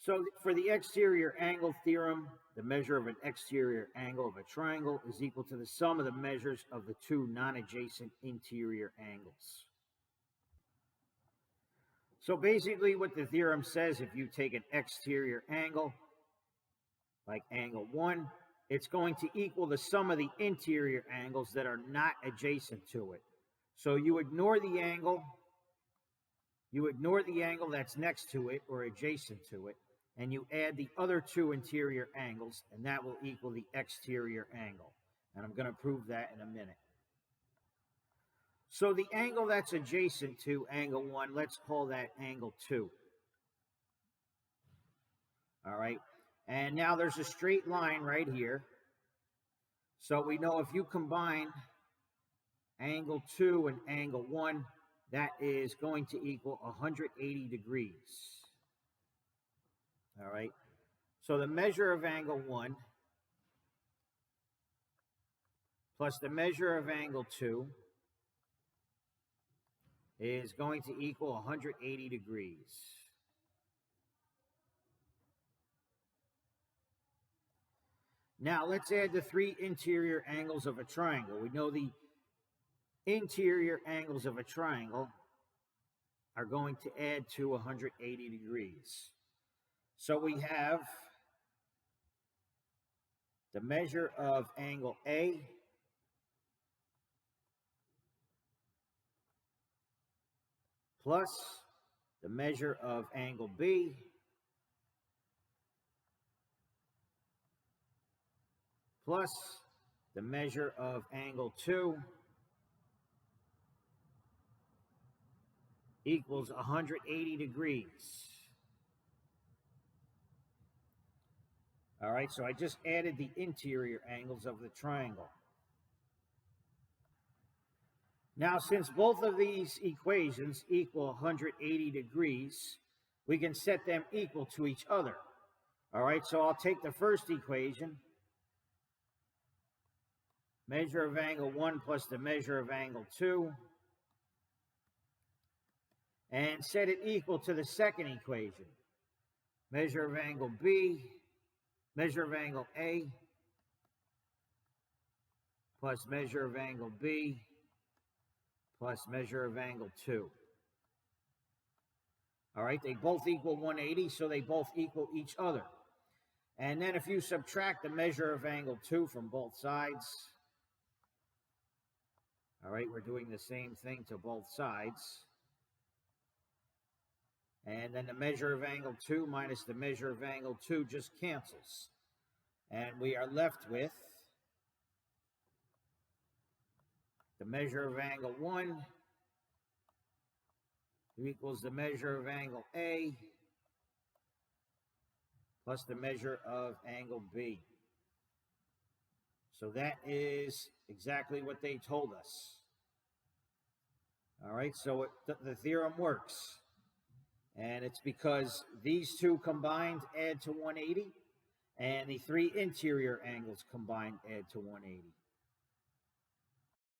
So for the exterior angle theorem, the measure of an exterior angle of a triangle is equal to the sum of the measures of the two non-adjacent interior angles. So basically what the theorem says, if you take an exterior angle, like angle 1, it's going to equal the sum of the interior angles that are not adjacent to it. So you ignore the angle that's next to it or adjacent to it, and you add the other two interior angles, and that will equal the exterior angle. And I'm going to prove that in a minute. So the angle that's adjacent to angle 1, let's call that angle 2. All right. And now there's a straight line right here. So we know if you combine angle 2 and angle 1, that is going to equal 180 degrees. All right. So the measure of angle 1 plus the measure of angle 2 is going to equal 180 degrees. Now let's add the three interior angles of a triangle. We know the interior angles of a triangle are going to add to 180 degrees. So we have the measure of angle A plus the measure of angle B plus the measure of angle 2 equals 180 degrees. All right, so I just added the interior angles of the triangle. Now, since both of these equations equal 180 degrees, we can set them equal to each other. All right, so I'll take the first equation, measure of angle 1 plus the measure of angle 2, and set it equal to the second equation, measure of angle B, measure of angle A, plus measure of angle B, plus measure of angle 2. All right, they both equal 180, so they both equal each other. And then if you subtract the measure of angle 2 from both sides, all right, we're doing the same thing to both sides. And then the measure of angle 2 minus the measure of angle 2 just cancels. And we are left with the measure of angle 1 equals the measure of angle A plus the measure of angle B. So that is exactly what they told us. All right, so the theorem works. And it's because these two combined add to 180, and the three interior angles combined add to 180.